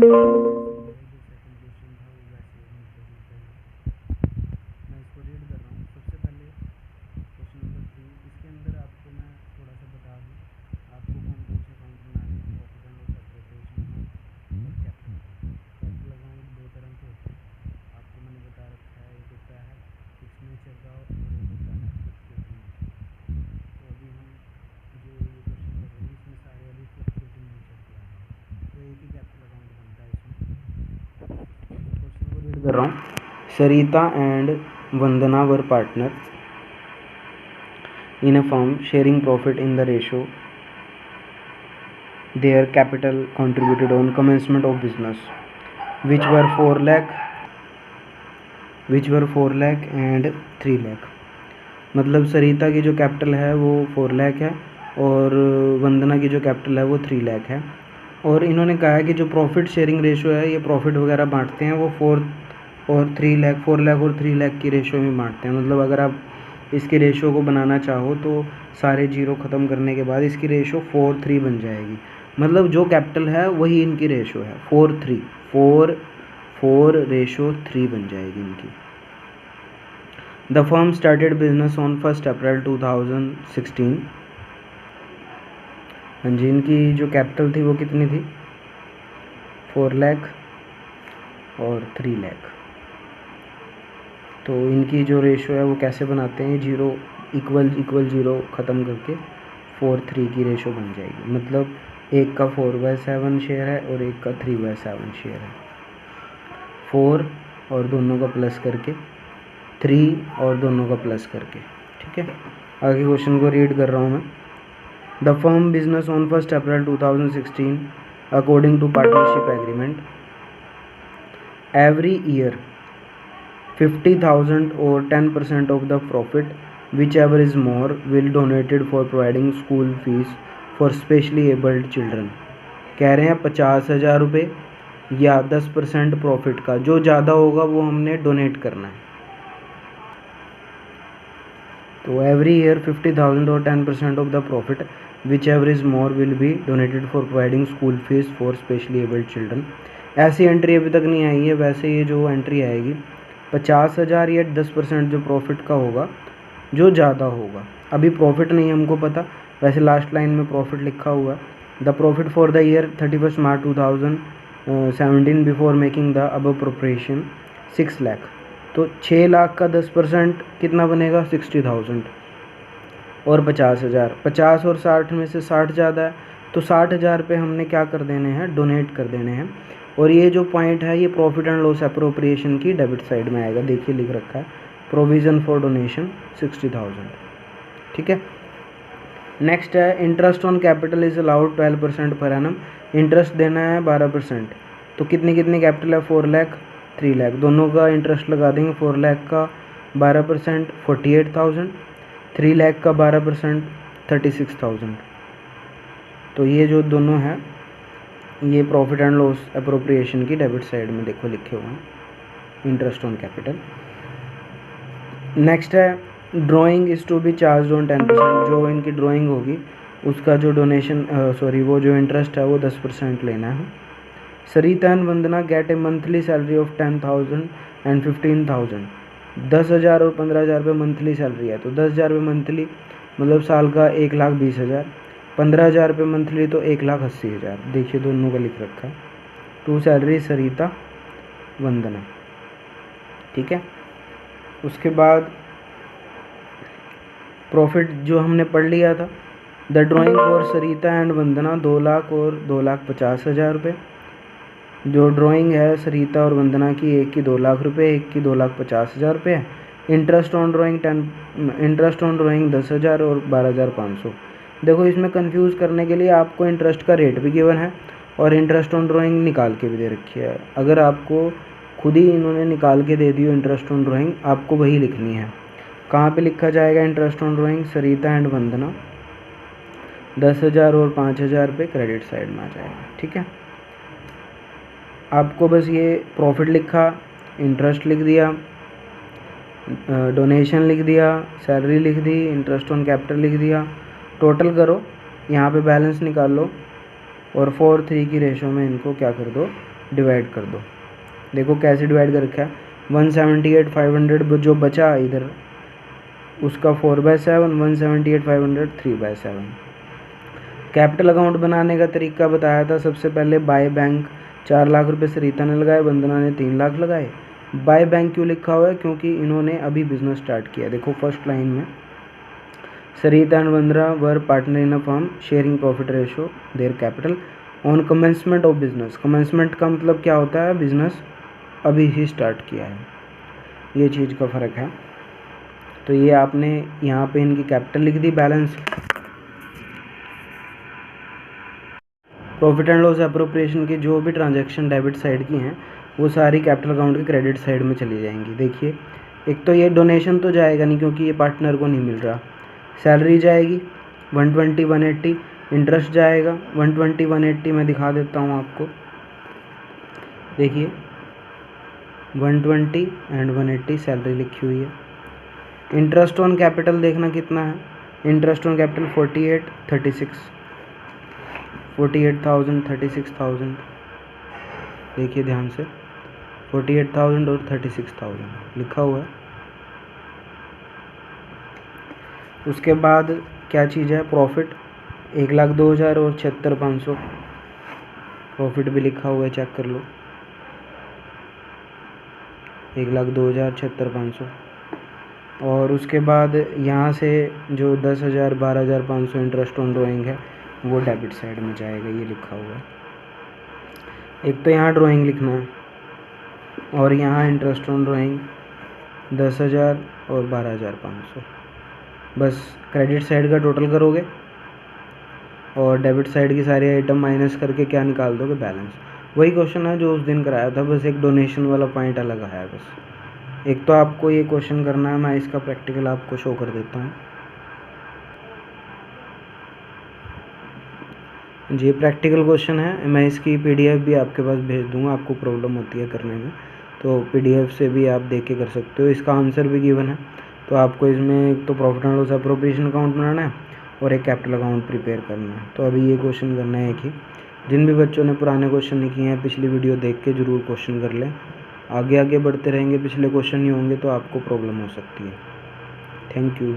जो second question था वो वैसे मिलता जुलता ही है। मैं इसको रीड कर रहा हूँ। सबसे पहले क्वेश्चन नंबर 3, इसके अंदर आपको मैं थोड़ा सा बता दूँ आपको कौन कौन से अकाउंट बनाने हैं, profit and loss, appropriation account और कैपिटल अकाउंट। कैपिटल अकाउंट दो तरह के होते हैं, आपको मैंने बता रखा है। एक होता है फिक्स नेचर का और एक होता है फ्लक्चुएटिंग नेचर का। तो अभी हम जो ये क्वेश्चन कर रहे हैं इसमें सारे अभी फ्लक्चुएटिंग नेचर के आ रहे हैं, तो एक ही कैपिटल अकाउंट बनता है इसमें। क्वेश्चन को रीड कर रहा हूँ। Sarita and Vandana were partner in a firm sharing profit in the ratio their capital contributed on commencement of business which were 4 lakh and 3 lakh। मतलब सरिता की जो कैपिटल है वो 4 लाख है और वंदना की जो कैपिटल है वो 3 लाख है। और इन्होंने कहा है कि जो प्रॉफिट शेयरिंग रेशो है, ये प्रॉफिट वगैरह बांटते हैं वो 4 और 3 लाख 4 लाख और 3 लाख की रेशो में बांटते हैं। मतलब अगर आप इसकी रेशो को बनाना चाहो तो सारे जीरो ख़त्म करने के बाद इसकी रेशो 4:3 बन जाएगी। मतलब जो कैपिटल है वही इनकी रेशो है 4:3, 4:3 बन जाएगी इनकी। The firm started business on 1 April 2016। हाँ जी, इनकी जो कैपिटल थी वो कितनी थी? 4 लाख और 3 लाख। तो इनकी जो रेशो है वो कैसे बनाते हैं? जीरो इक्वल जीरो ख़त्म करके 4:3 की रेशो बन जाएगी। मतलब एक का 4/7 शेयर है और एक का 3/7 शेयर है। 4 और दोनों का प्लस करके, 3 और दोनों का प्लस करके। ठीक है, आगे क्वेश्चन को रीड कर रहा हूँ मैं। The firm business on 1 April 2016 according to partnership agreement. Every year 50,000 or 10% of the profit, whichever is more, will donated for providing school fees for specially abled children। कह रहे हैं 50,000 रुपये या 10% प्रॉफिट का, जो ज़्यादा होगा वो हमने डोनेट करना है। तो एवरी ईयर 50,000 और 10% of the profit whichever is more will be donated for providing school fees for specially abled children। ऐसी एंट्री अभी तक नहीं आई है। वैसे ये जो एंट्री आएगी 50,000 या 10% जो प्रॉफिट का होगा, जो ज़्यादा होगा। अभी प्रॉफिट नहीं हमको पता, वैसे लास्ट लाइन में प्रॉफिट लिखा हुआ है। The profit for the year 31 March 2017 before making the अब अप्रोप्रिएशन 6 लाख। तो 6 लाख का 10% कितना बनेगा? 60,000 और 50,000। 50 और 60 में से 60 ज़्यादा है, तो 60,000 पे हमने क्या कर देने हैं? डोनेट कर देने हैं। और ये जो पॉइंट है ये प्रॉफिट एंड लॉस अप्रोप्रिएशन की डेबिट साइड में आएगा। देखिए लिख रखा है प्रोविज़न फॉर डोनेशन 60,000। ठीक है, नेक्स्ट है interest on capital is allowed 12% per annum. Interest देना है 12%। तो कितनी कैपिटल है? 4 लाख 3 लाख, दोनों का इंटरेस्ट लगा देंगे। 4 लाख का 12% 48,000, 3 लाख का 12% 36,000। तो ये जो दोनों हैं ये प्रॉफिट एंड लॉस अप्रोप्रिएशन की डेबिट साइड में देखो लिखे हुए हैं, इंटरेस्ट ऑन कैपिटल। नेक्स्ट है drawing is to be charge on 10%। जो इनकी ड्राइंग होगी उसका जो डोनेशन वो जो इंटरेस्ट है वो 10% लेना है। Sarita and Vandana get a monthly salary of 10,000 and 15,000। 10,000 और 15,000 रुपये मंथली सैलरी है। तो 10,000 रुपये मंथली मतलब साल का 1,20,000। 15,000 रुपये मंथली तो 1,80,000। देखिए दोनों का लिख रखा है। टू सैलरी सरिता वंदना। ठीक है, उसके बाद प्रॉफिट जो हमने पढ़ लिया था। The drawing for Sarita and Vandana 2 lakh और 2,50,000 रुपये। जो ड्राइंग है सरिता और वंदना की, एक की 2 लाख रुपये, एक की 2,50,000 रुपये है। इंटरेस्ट ऑन ड्राइंग 10,000 और 12,500। देखो इसमें कंफ्यूज करने के लिए आपको इंटरेस्ट का रेट भी गिवन है और इंटरेस्ट ऑन ड्राइंग निकाल के भी दे रखी है। अगर आपको खुद ही इन्होंने निकाल के दे दी हो इंटरेस्ट ऑन ड्राइंग, आपको वही लिखनी है। कहाँ पे लिखा जाएगा interest on drawing? Sarita and Vandana 10,000 और 5,000 रुपये क्रेडिट साइड में आ जाएगा। ठीक है, आपको बस ये प्रॉफिट लिखा, इंटरेस्ट लिख दिया, डोनेशन लिख दिया, सैलरी लिख दी, इंटरेस्ट ऑन कैपिटल लिख दिया। टोटल करो, यहाँ पे बैलेंस निकाल लो और 4:3 की रेशो में इनको क्या कर दो? डिवाइड कर दो। देखो कैसे डिवाइड कर रखा है, 178,500 जो बचा इधर उसका 4/7, 178,500 3/7। कैपिटल अकाउंट बनाने का तरीका बताया था सबसे पहले। बाय बैंक 4 लाख रुपए सरिता ने लगाए, वंदना ने 3 लाख लगाए। बाय बैंक क्यों लिखा हुआ है, क्योंकि इन्होंने अभी बिजनेस स्टार्ट किया। देखो फर्स्ट लाइन में Sarita and Vandana were partner in a firm sharing profit ratio their capital on commencement of business. Commencement का मतलब क्या होता है, बिजनेस अभी ही स्टार्ट किया है, ये चीज़ का फ़र्क है। तो ये आपने यहाँ पे इनकी कैपिटल लिख दी। Balance profit and loss appropriation की जो भी ट्रांजैक्शन डेबिट साइड की हैं वो सारी कैपिटल अकाउंट के क्रेडिट साइड में चली जाएंगी। देखिए एक तो ये डोनेशन तो जाएगा नहीं क्योंकि ये पार्टनर को नहीं मिल रहा। सैलरी जाएगी 120 180, इंटरेस्ट जाएगा 120 180। मैं दिखा देता हूँ आपको, देखिए 120 एंड 180 सैलरी लिखी हुई है। इंटरेस्ट ऑन कैपिटल देखना कितना है, इंटरेस्ट ऑन कैपिटल 48 36, 48,000 36,000। देखिए ध्यान से 48,000 और 36,000 लिखा हुआ है। उसके बाद क्या चीज़ है, प्रॉफिट 1,02,000 और 76,500 प्रॉफिट भी लिखा हुआ है, चेक कर लो 1,02,000 76,500। और उसके बाद यहाँ से जो 10,000 12,500 इंटरेस्ट ऑन ड्राइंग है वो डेबिट साइड में जाएगा, ये लिखा हुआ है। एक तो यहाँ ड्राइंग लिखना है और यहाँ इंटरेस्ट ऑन ड्राइंग 10,000 और 12,500। बस क्रेडिट साइड का टोटल करोगे और डेबिट साइड की सारी आइटम माइनस करके क्या निकाल दोगे, बैलेंस। वही क्वेश्चन है जो उस दिन कराया था, बस एक डोनेशन वाला पॉइंट अलग आया बस। एक तो आपको ये क्वेश्चन करना है, मैं इसका प्रैक्टिकल आपको शो कर देता हूँ। जी प्रैक्टिकल क्वेश्चन है, मैं इसकी पीडीएफ भी आपके पास भेज दूंगा। आपको प्रॉब्लम होती है करने में तो पीडीएफ से भी आप देख के कर सकते हो। इसका आंसर भी गिवन है। तो आपको इसमें एक तो profit and loss appropriation account बनाना है और एक कैपिटल अकाउंट प्रिपेयर करना है। तो अभी ये क्वेश्चन करना है कि जिन भी बच्चों ने पुराने क्वेश्चन नहीं किए हैं पिछली वीडियो देख के ज़रूर क्वेश्चन कर लें। आगे आगे बढ़ते रहेंगे, पिछले क्वेश्चन नहीं होंगे तो आपको प्रॉब्लम हो सकती है। Thank you.